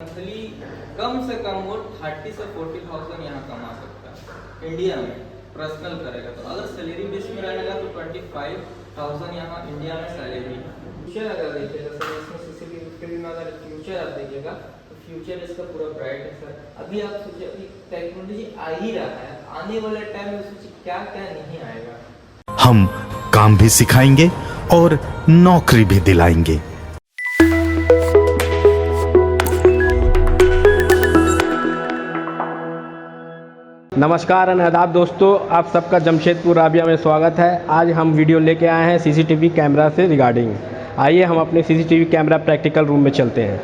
Monthly कम से कम वो 30 से 40,000 यहाँ कमा सकता है इंडिया में, पर्सनल करेगा तो। अगर सैलरी बेस में रहेगा तो 25,000 यहाँ इंडिया में सैलरी है। फ्यूचर अगर देखिएगा सर, इसमें सीसीटीवी फील्ड में अगर फ्यूचर आप देखिएगा तो फ्यूचर इसका पूरा ब्राइट है सर। अभी आप सोचिए, अभी टेक्नोलॉजी आ ही रहा है, आने वाले टाइम में सोचिए क्या क्या नहीं आएगा। हम काम भी सिखाएंगे और नौकरी भी दिलाएंगे। नमस्कार और आदाब दोस्तों, आप सबका जमशेदपुर राबिया में स्वागत है। आज हम वीडियो लेके आए हैं सीसीटीवी कैमरा से रिगार्डिंग। आइए हम अपने सीसीटीवी कैमरा प्रैक्टिकल रूम में चलते हैं।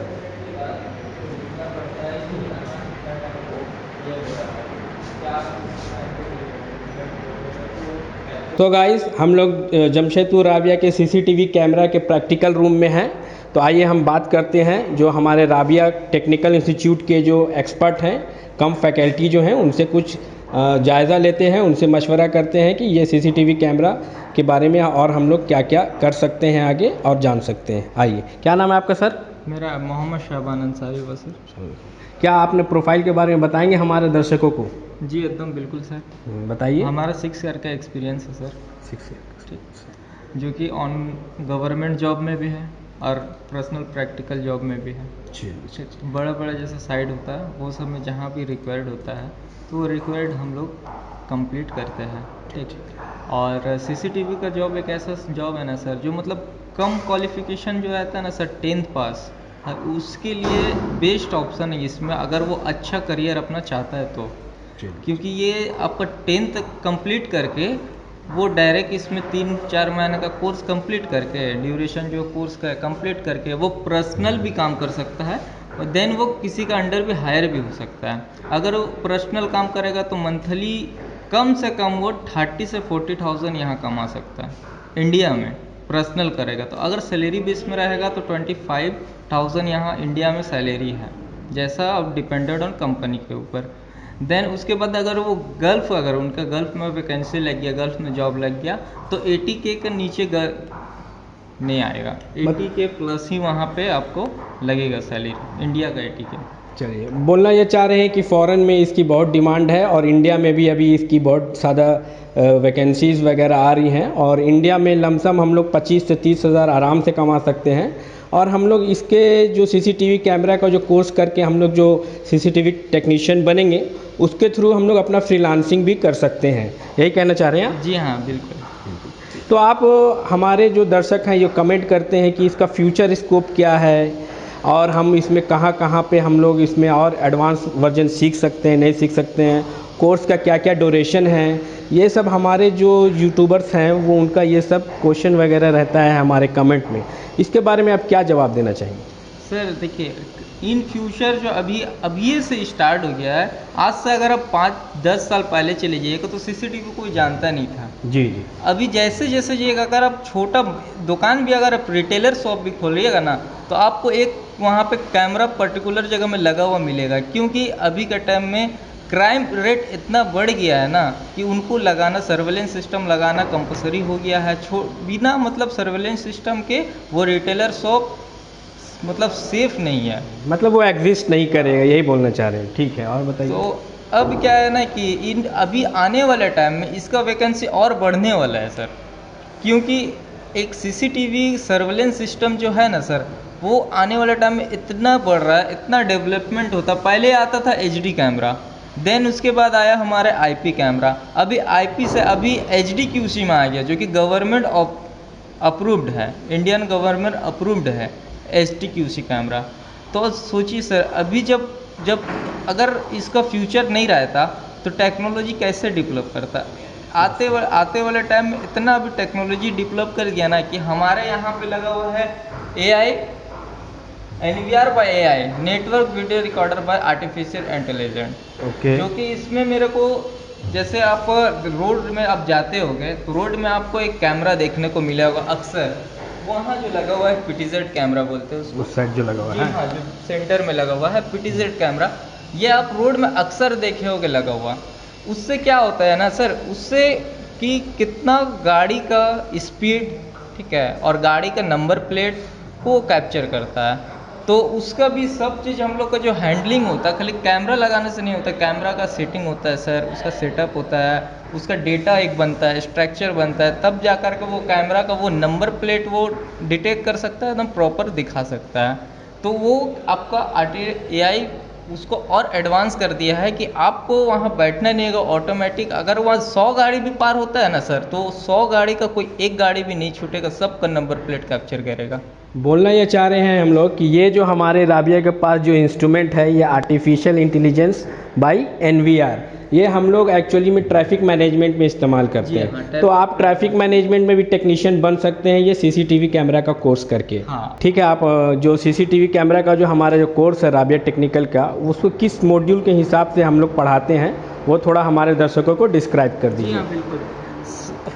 तो गाइस, हम लोग जमशेदपुर राबिया के सीसीटीवी कैमरा के प्रैक्टिकल रूम में हैं। तो आइए हम बात करते हैं जो हमारे राबिया टेक्निकल इंस्टीट्यूट के जो एक्सपर्ट हैं, कम फैकल्टी जो हैं, उनसे कुछ जायज़ा लेते हैं, उनसे मशवरा करते हैं कि ये सीसीटीवी कैमरा के बारे में और हम लोग क्या क्या कर सकते हैं आगे और जान सकते हैं। आइए, क्या नाम है आपका सर? मेरा मोहम्मद शाबान अंसारी बसर। क्या आपने प्रोफाइल के बारे में बताएंगे हमारे दर्शकों को? जी एकदम बिल्कुल सर, बताइए। हमारा 6 ईयर का एक्सपीरियंस है सर। 6 ईयर, जो कि ऑन गवर्नमेंट जॉब में भी है और पर्सनल प्रैक्टिकल जॉब में भी है। बड़ा बड़ा जैसे साइड होता है वो सब में जहाँ भी रिक्वायर्ड होता है तो वो रिक्वायर्ड हम लोग कंप्लीट करते हैं। ठीक। और सीसीटीवी का जॉब एक ऐसा जॉब है ना सर, जो मतलब कम क्वालिफिकेशन जो रहता है ना सर, 10th पास, उसके लिए बेस्ट ऑप्शन है इसमें, अगर वो अच्छा करियर अपना चाहता है तो। क्योंकि ये आपका 10th कंप्लीट करके वो डायरेक्ट इसमें 3-4 महीने का कोर्स कंप्लीट करके, ड्यूरेशन जो कोर्स का है कंप्लीट करके, वो पर्सनल भी काम कर सकता है और देन वो किसी का अंडर भी हायर भी हो सकता है। अगर वो पर्सनल काम करेगा तो मंथली कम से कम वो 30 से 40,000 यहाँ कमा सकता है इंडिया में, पर्सनल करेगा तो। अगर सैलरी बेस में रहेगा तो 25,000 यहाँ इंडिया में सैलरी है, जैसा अब डिपेंडेड ऑन कंपनी के ऊपर। देन उसके बाद अगर वो गल्फ़, अगर उनका गल्फ़ में वैकेंसी लग गया, गल्फ़ में जॉब लग गया तो 80K के नीचे नहीं आएगा, 80K प्लस ही वहाँ पे आपको लगेगा सैलरी, इंडिया का 80K। चलिए, बोलना ये चाह रहे हैं कि फ़ॉरेन में इसकी बहुत डिमांड है और इंडिया में भी अभी इसकी बहुत ज़्यादा वैकेंसीज़ वगैरह आ रही हैं और इंडिया में लमसम हम लोग 25 से 30 हज़ार आराम से कमा सकते हैं। और हम लोग इसके जो सीसीटीवी कैमरा का जो कोर्स करके हम लोग जो सीसीटीवी टेक्नीशियन बनेंगे, उसके थ्रू हम लोग अपना फ्रीलांसिंग भी कर सकते हैं। यही कहना चाह रहे हैं आप? जी हाँ, बिल्कुल। तो आप हमारे जो दर्शक हैं ये कमेंट करते हैं कि इसका फ्यूचर स्कोप क्या है और हम इसमें कहाँ कहाँ पे हम लोग इसमें और एडवांस वर्जन सीख सकते हैं, नहीं सीख सकते हैं, कोर्स का क्या क्या ड्यूरेशन है, ये सब हमारे जो यूट्यूबर्स हैं वो उनका ये सब क्वेश्चन वगैरह रहता है हमारे कमेंट में। इसके बारे में आप क्या जवाब देना चाहेंगे? सर देखिए, इन फ्यूचर जो अभी से स्टार्ट हो गया है, आज से अगर आप 5-10 साल पहले चले जाइएगा तो सीसीटीवी कोई जानता नहीं था। जी जी। अभी जैसे जैसे जाइएगा, अगर आप छोटा दुकान भी, अगर आप रिटेलर शॉप भी खोलिएगा ना, तो आपको एक वहाँ पे कैमरा पर्टिकुलर जगह में लगा हुआ मिलेगा। क्योंकि अभी के टाइम में क्राइम रेट इतना बढ़ गया है ना कि उनको लगाना, सर्वेलेंस सिस्टम लगाना कंपलसरी हो गया है। बिना मतलब सर्वेलेंस सिस्टम के वो रिटेलर शॉप मतलब सेफ नहीं है, मतलब वो एग्जिस्ट नहीं करेगा, यही बोलना चाह रहे हैं। ठीक है, और बताइए। तो अब क्या है ना कि अभी आने वाले टाइम में इसका वैकेंसी और बढ़ने वाला है सर। क्योंकि एक सीसीटीवी सर्वेलेंस सिस्टम जो है ना सर, वो आने वाले टाइम में इतना बढ़ रहा है, इतना डेवलपमेंट होता। पहले आता था HD कैमरा, देन उसके बाद आया हमारे IP कैमरा, अभी IP से अभी HD QC में आ गया, जो कि गवर्नमेंट अप्रूव्ड है, इंडियन गवर्नमेंट अप्रूव्ड है HD QC कैमरा। तो सोचिए सर, अभी जब अगर इसका फ्यूचर नहीं रहता तो टेक्नोलॉजी कैसे डेवलप करता। आते वाले टाइम में इतना अभी टेक्नोलॉजी डेवलप कर गया ना कि हमारे यहाँ पे लगा हुआ है AI, NVR by AI, network video recorder by artificial intelligence. Okay. जो कि इसमें मेरे को, जैसे आप रोड में आप जाते होंगे तो रोड में आपको एक कैमरा देखने को मिला होगा अक्सर, वहाँ जो लगा हुआ है PTZ कैमरा बोलते हैं उसको, उस साइड जो लगा हुआ है। हाँ, जो सेंटर में लगा हुआ है PTZ कैमरा, ये आप रोड में अक्सर देखे होगे लगा हुआ। उससे क्या होता है ना सर, उससे कि कितना गाड़ी का स्पीड, ठीक है, और गाड़ी का नंबर प्लेट को कैप्चर करता है। तो उसका भी सब चीज़ हम लोग का जो हैंडलिंग होता है, खाली कैमरा लगाने से नहीं होता, कैमरा का सेटिंग होता है सर, उसका सेटअप होता है, उसका डेटा एक बनता है, स्ट्रक्चर बनता है, तब जा कर के वो कैमरा का वो नंबर प्लेट वो डिटेक्ट कर सकता है, एकदम प्रॉपर दिखा सकता है। तो वो आपका AI उसको और एडवांस कर दिया है कि आपको वहाँ बैठना नहीं होगा, ऑटोमेटिक अगर वहाँ 100 गाड़ी भी पार होता है ना सर, तो 100 गाड़ी का कोई एक गाड़ी भी नहीं छूटेगा, सबका नंबर प्लेट कैप्चर करेगा। बोलना ये चाह रहे हैं हम लोग कि ये जो हमारे राबिया के पास जो इंस्ट्रूमेंट है, ये आर्टिफिशियल इंटेलिजेंस बाय NVR, ये हम लोग एक्चुअली में ट्रैफिक मैनेजमेंट में इस्तेमाल करते हैं। हाँ, तो आप ट्रैफिक मैनेजमेंट में भी टेक्नीशियन बन सकते हैं ये CCTV कैमरा का कोर्स करके। हाँ। ठीक है, आप जो CCTV कैमरा का जो हमारा जो कोर्स है राबिया टेक्निकल का, उसको किस मॉड्यूल के हिसाब से हम लोग पढ़ाते हैं, वो थोड़ा हमारे दर्शकों को डिस्क्राइब कर जी दीजिए। हाँ बिल्कुल।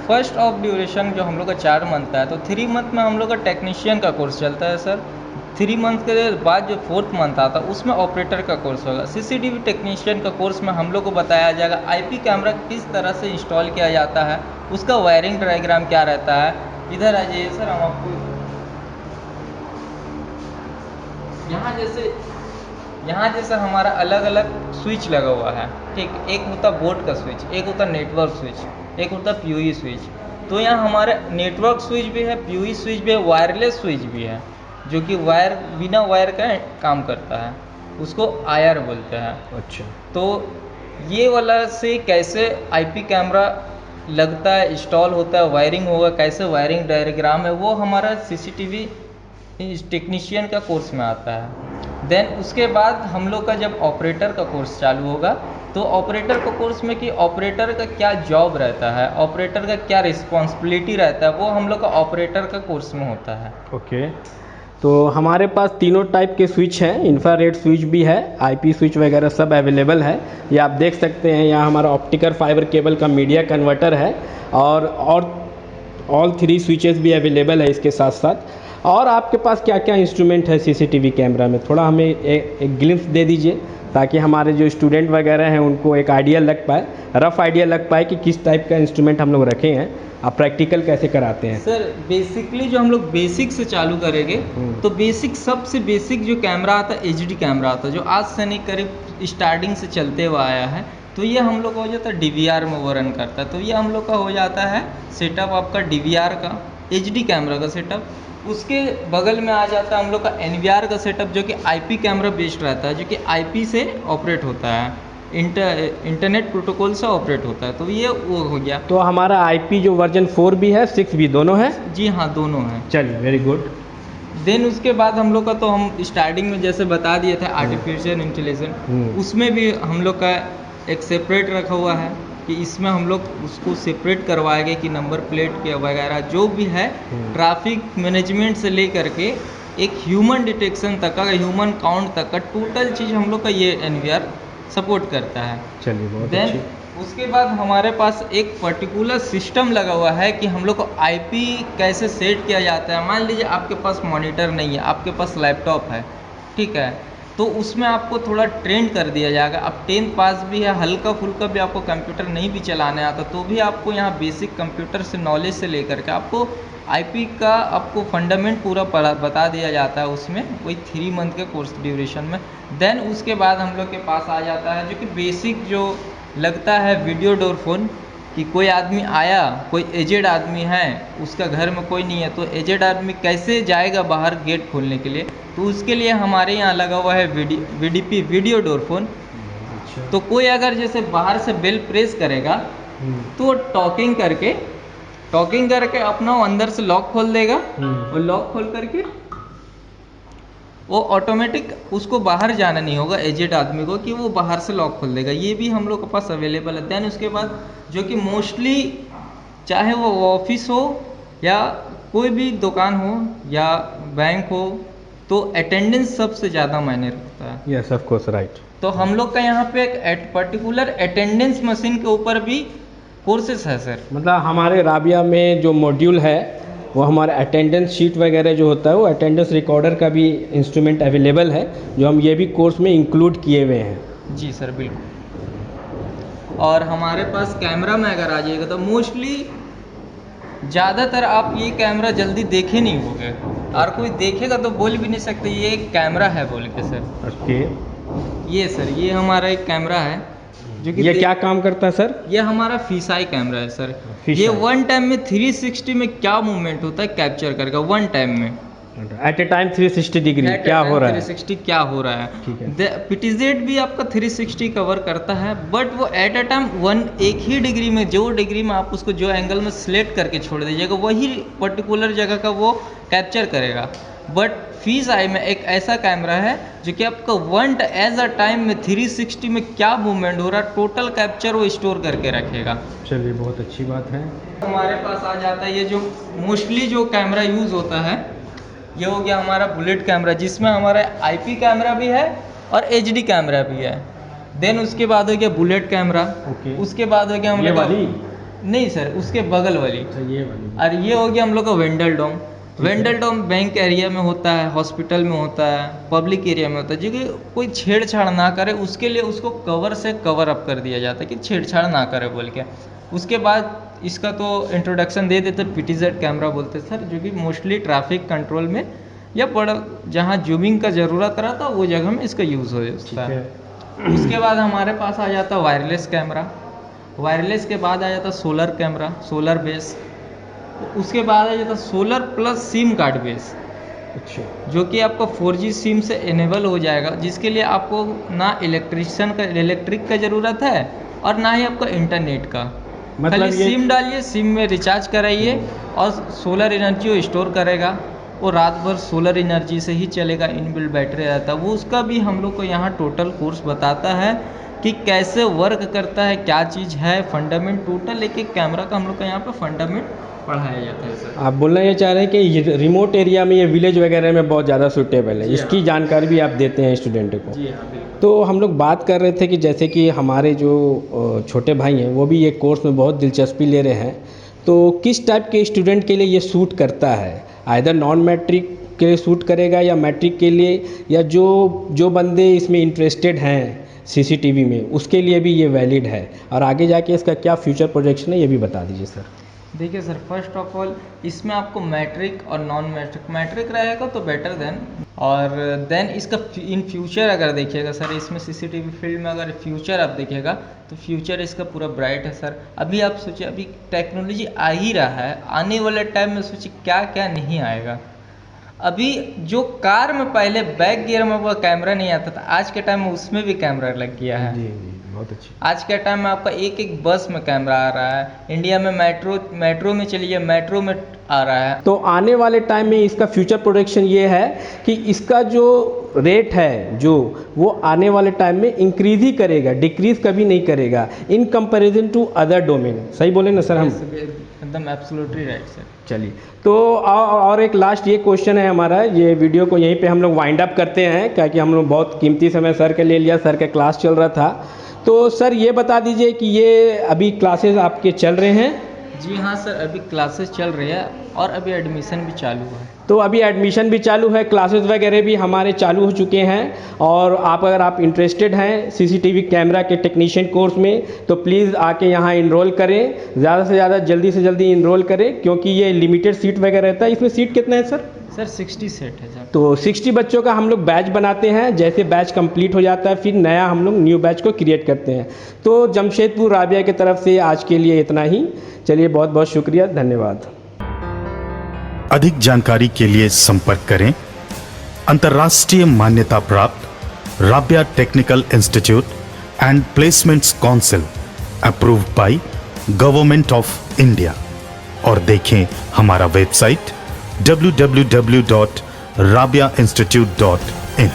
फर्स्ट ऑफ ड्यूरेशन जो हम लोग का 4 मंथ का है, तो 3 मंथ में हम लोग का टेक्नीशियन का कोर्स चलता है सर। 3 मंथ के बाद जो 4th मंथ आता है उसमें ऑपरेटर का कोर्स होगा। CCTV टेक्नीशियन का कोर्स में हम लोग को बताया जाएगा IP कैमरा किस तरह से इंस्टॉल किया जाता है, उसका वायरिंग डायग्राम क्या रहता है। इधर आ जाइए सर, हम आपको यहाँ जैसे हमारा अलग अलग स्विच लगा हुआ है, ठीक। एक होता बोर्ड का स्विच, एक होता नेटवर्क स्विच, एक होता PoE स्विच। तो यहाँ हमारे नेटवर्क स्विच भी है, PoE स्विच भी है, वायरलेस स्विच भी है, जो कि बिना वायर का काम करता है, उसको IR बोलते हैं। अच्छा। तो ये वाला से कैसे IP कैमरा लगता है, इंस्टॉल होता है, वायरिंग होगा कैसे, वायरिंग डायग्राम है, वो हमारा CCTV टेक्नीशियन का कोर्स में आता है। देन उसके बाद हम लोग का जब ऑपरेटर का कोर्स चालू होगा, तो ऑपरेटर का कोर्स में कि ऑपरेटर का क्या जॉब रहता है, ऑपरेटर का क्या रिस्पॉन्सिबिलिटी रहता है, वो हम लोग का ऑपरेटर का कोर्स में होता है। ओके। तो हमारे पास तीनों टाइप के स्विच हैं, इंफ्रारेड स्विच भी है, IP स्विच वगैरह सब अवेलेबल है। ये आप देख सकते हैं, यहाँ हमारा ऑप्टिकल फाइबर केबल का मीडिया कन्वर्टर है, और ऑल 3 स्विचेस भी अवेलेबल है इसके साथ साथ। और आपके पास क्या क्या इंस्ट्रूमेंट है CCTV कैमरा में, थोड़ा हमें एक ग्लिम्स दे दीजिए, ताकि हमारे जो स्टूडेंट वगैरह हैं उनको एक आइडिया लग पाए, रफ आइडिया लग पाए कि किस टाइप का इंस्ट्रूमेंट हम लोग रखे हैं, आप प्रैक्टिकल कैसे कराते हैं। सर बेसिकली जो हम लोग बेसिक से चालू करेंगे, तो बेसिक सबसे बेसिक जो कैमरा आता है HD कैमरा आता है, जो आज से नहीं करीब स्टार्टिंग से चलते हुआ आया है। तो ये हम लोग का हो जाता है DVR में वो रन करता है। तो ये हम लोग का हो जाता है सेटअप आपका DVR का, HD कैमरा का सेटअप। उसके बगल में आ जाता है हम लोग का NVR का सेटअप, जो कि IP कैमरा बेस्ड रहता है, जो कि IP से ऑपरेट होता है, इंटरनेट प्रोटोकॉल से ऑपरेट होता है। तो ये वो हो गया। तो हमारा IP जो वर्जन 4 भी है, 6 भी, दोनों है? जी हाँ, दोनों हैं। चलिए, वेरी गुड। देन उसके बाद हम लोग का, तो हम स्टार्टिंग में जैसे बता दिए थे आर्टिफिशियल इंटेलिजेंस, उसमें भी हम लोग का एक सेपरेट रखा हुआ है कि इसमें हम लोग उसको सेपरेट करवाएंगे कि नंबर प्लेट के वगैरह जो भी है, ट्रैफिक मैनेजमेंट से लेकर के एक ह्यूमन डिटेक्शन तक का, ह्यूमन काउंट तक का टोटल चीज़ हम लोग का ये NVR सपोर्ट करता है। चलिए, बहुत देन अच्छी। उसके बाद हमारे पास एक पर्टिकुलर सिस्टम लगा हुआ है कि हम लोग को IP कैसे सेट किया जाता है। मान लीजिए आपके पास मॉनिटर नहीं है, आपके पास लैपटॉप है, ठीक है, तो उसमें आपको थोड़ा ट्रेन कर दिया जाएगा। अब 10th पास भी है, हल्का फुल्का भी आपको कंप्यूटर नहीं भी चलाने आता, तो भी आपको यहाँ बेसिक कंप्यूटर से नॉलेज से लेकर के आपको IP का आपको फंडामेंट पूरा बता दिया जाता है उसमें, वही 3 मंथ के कोर्स ड्यूरेशन में। देन उसके बाद हम लोग के पास आ जाता है जो कि बेसिक जो लगता है वीडियो डोर फोन, कि कोई आदमी आया, कोई एजेड आदमी है, उसका घर में कोई नहीं है, तो एजेड आदमी कैसे जाएगा बाहर गेट खोलने के लिए, तो उसके लिए हमारे यहाँ लगा हुआ है VDP, वीडियो डोर फोन। तो कोई अगर जैसे बाहर से बेल प्रेस करेगा, तो टॉकिंग करके अपना अंदर से लॉक खोल देगा, और लॉक खोल करके वो ऑटोमेटिक, उसको बाहर जाना नहीं होगा एजेड आदमी को, कि वो बाहर से लॉक खोल देगा। ये भी हम लोग के पास अवेलेबल है। देन उसके बाद जो कि मोस्टली चाहे वो ऑफिस हो या कोई भी दुकान हो या बैंक हो, तो अटेंडेंस सबसे ज़्यादा मायने रखता है। Yes, of course, right. तो हम लोग का यहाँ पे एक पर्टिकुलर अटेंडेंस मशीन के ऊपर भी कोर्सेस है सर। मतलब हमारे राबिया में जो मॉड्यूल है, वो हमारा अटेंडेंस शीट वगैरह जो होता है, वो अटेंडेंस रिकॉर्डर का भी इंस्ट्रूमेंट अवेलेबल है, जो हम ये भी कोर्स में इंक्लूड किए हुए हैं। जी सर, बिल्कुल। और हमारे पास कैमरा में अगर आ जाएगा, तो मोस्टली ज़्यादातर आप ये कैमरा जल्दी देखे नहीं होगे, और कोई देखेगा तो बोल भी नहीं सकते ये एक कैमरा है बोल के सर। ओके, ये सर ये हमारा एक कैमरा है जो कि ये क्या काम करता है सर? ये हमारा फिशाई कैमरा है सर। फिशाई। ये वन टाइम में 360 में क्या मूवमेंट होता है कैप्चर करेगा वन टाइम में। एट ए टाइम 360 डिग्री क्या हो रहा है? 360 क्या हो रहा है। ठीक है। PTZ भी आपका 360 कवर करता है, बट वो एट अ टाइम एक ही डिग्री में, जो डिग्री में आप उसको जो एंगल में सिलेक्ट करके छोड़ दीजिएगा वही पर्टिकुलर जगह का वो कैप्चर करेगा। बट फिशाई में एक ऐसा कैमरा है जो कि आपका वन एज अ टाइम में 360 में क्या मूवमेंट हो रहा है टोटल कैप्चर वो स्टोर करके रखेगा। चलिए बहुत अच्छी बात है। हमारे पास आ जाता है ये जो मोस्टली जो कैमरा यूज़ होता है, ये हो गया हमारा बुलेट कैमरा, जिसमें हमारा IP कैमरा भी है और HD कैमरा भी है। देन उसके बाद हो गया बुलेट कैमरा। ओके। उसके बाद हो गया हम ये लोग का, वाली? नहीं सर उसके बगल वाली। अच्छा, ये वाली। और ये हो गया हम लोग का वेंडल डोम। वेंडल डोम बैंक एरिया में होता है, हॉस्पिटल में होता है, पब्लिक एरिया में होता है, जो कि कोई छेड़छाड़ ना करे उसके लिए उसको कवर से कवर अप कर दिया जाता है कि छेड़छाड़ ना करे बोल के। उसके बाद इसका तो इंट्रोडक्शन दे देते PTZ कैमरा बोलते सर, जो कि मोस्टली ट्रैफिक कंट्रोल में या बड़ा जहाँ जूमिंग का ज़रूरत रहता वो जगह में इसका यूज़ होता है। उसके बाद हमारे पास आ जाता वायरलेस कैमरा। वायरलेस के बाद आ जाता सोलर कैमरा, सोलर बेस। उसके बाद आ जाता solar plus SIM card base, अच्छा, जो कि आपका 4G सिम से इनेबल हो जाएगा, जिसके लिए आपको ना इलेक्ट्रिक का ज़रूरत है और ना ही आपका इंटरनेट का। मतलब खाली सिम डालिए, सिम में रिचार्ज कराइए और सोलर एनर्जी वो स्टोर करेगा। वो रात भर सोलर एनर्जी से ही चलेगा, इनबिल्ट बैटरी रहता है वो। उसका भी हम लोग को यहाँ टोटल कोर्स बताता है कि कैसे वर्क करता है, क्या चीज़ है, फंडामेंट टोटल एक एक कैमरा का हम लोग का यहाँ पे फंडामेंट पढ़ाया जाता है सर। आप बोलना ये चाह रहे हैं कि ये रिमोट एरिया में, ये विलेज वगैरह में बहुत ज़्यादा सूटेबल है, इसकी जानकारी भी आप देते हैं स्टूडेंट को? जी हाँ बिल्कुल। तो हम लोग बात कर रहे थे कि जैसे कि हमारे जो छोटे भाई हैं वो भी ये कोर्स में बहुत दिलचस्पी ले रहे हैं, तो किस टाइप के स्टूडेंट के लिए ये सूट करता है? आइदर नॉन मैट्रिक के लिए सूट करेगा या मैट्रिक के लिए, या जो बंदे इसमें इंटरेस्टेड हैं CCTV में उसके लिए भी ये वैलिड है? और आगे जाके इसका क्या फ्यूचर प्रोजेक्शन है ये भी बता दीजिए सर। देखिए सर, फर्स्ट ऑफ ऑल इसमें आपको मैट्रिक और नॉन मैट्रिक रहेगा तो बेटर देन, और देन इसका इन फ्यूचर अगर देखिएगा सर, इसमें CCTV फील्ड में अगर फ्यूचर आप देखिएगा तो फ्यूचर इसका पूरा ब्राइट है सर। अभी आप सोचिए, अभी टेक्नोलॉजी आ ही रहा है, आने वाले टाइम में सोचिए क्या क्या नहीं आएगा। अभी जो कार में पहले बैक गियर में वो कैमरा नहीं आता था, आज के टाइम में उसमें भी कैमरा लग गया है। जी, बहुत अच्छी। आज के टाइम में आपका एक एक बस में कैमरा आ रहा है। इंडिया में मेट्रो में चलिए, मेट्रो में आ रहा है। तो आने वाले टाइम में इसका फ्यूचर प्रोजेक्शन ये है कि इसका जो रेट है जो वो आने वाले टाइम में इंक्रीज ही करेगा, डिक्रीज कभी नहीं करेगा in comparison to other domain. सही बोले ना सर हम? एकदम एब्सोल्युटली राइट सर। चलिए, तो और एक लास्ट ये क्वेश्चन है हमारा, ये वीडियो को यहीं पे हम लोग वाइंड अप करते हैं, क्योंकि हम लोग बहुत कीमती समय सर के ले लिया, सर का क्लास चल रहा था। तो सर ये बता दीजिए कि ये अभी क्लासेस आपके चल रहे हैं? जी हाँ सर, अभी क्लासेस चल रही है और अभी एडमिशन भी चालू है। तो अभी एडमिशन भी चालू है, क्लासेस वगैरह भी हमारे चालू हो चुके हैं। और अगर आप इंटरेस्टेड हैं CCTV कैमरा के टेक्नीशियन कोर्स में तो प्लीज़ आके यहाँ इनरोल करें, ज़्यादा से ज़्यादा जल्दी से जल्दी इनरोल करें, क्योंकि ये लिमिटेड सीट वगैरह रहता है। इसमें सीट कितना है सर? सर 60 सेट है सर। तो 60 बच्चों का हम लोग बैच बनाते हैं, जैसे बैच कंप्लीट हो जाता है फिर नया हम लोग न्यू बैच को क्रिएट करते हैं। तो जमशेदपुर राबिया की तरफ से आज के लिए इतना ही। चलिए, बहुत बहुत शुक्रिया, धन्यवाद। अधिक जानकारी के लिए संपर्क करें अंतर्राष्ट्रीय मान्यता प्राप्त Rabia technical institute and placements council approved by government of India, और देखें हमारा वेबसाइट www.rabiainstitute.in।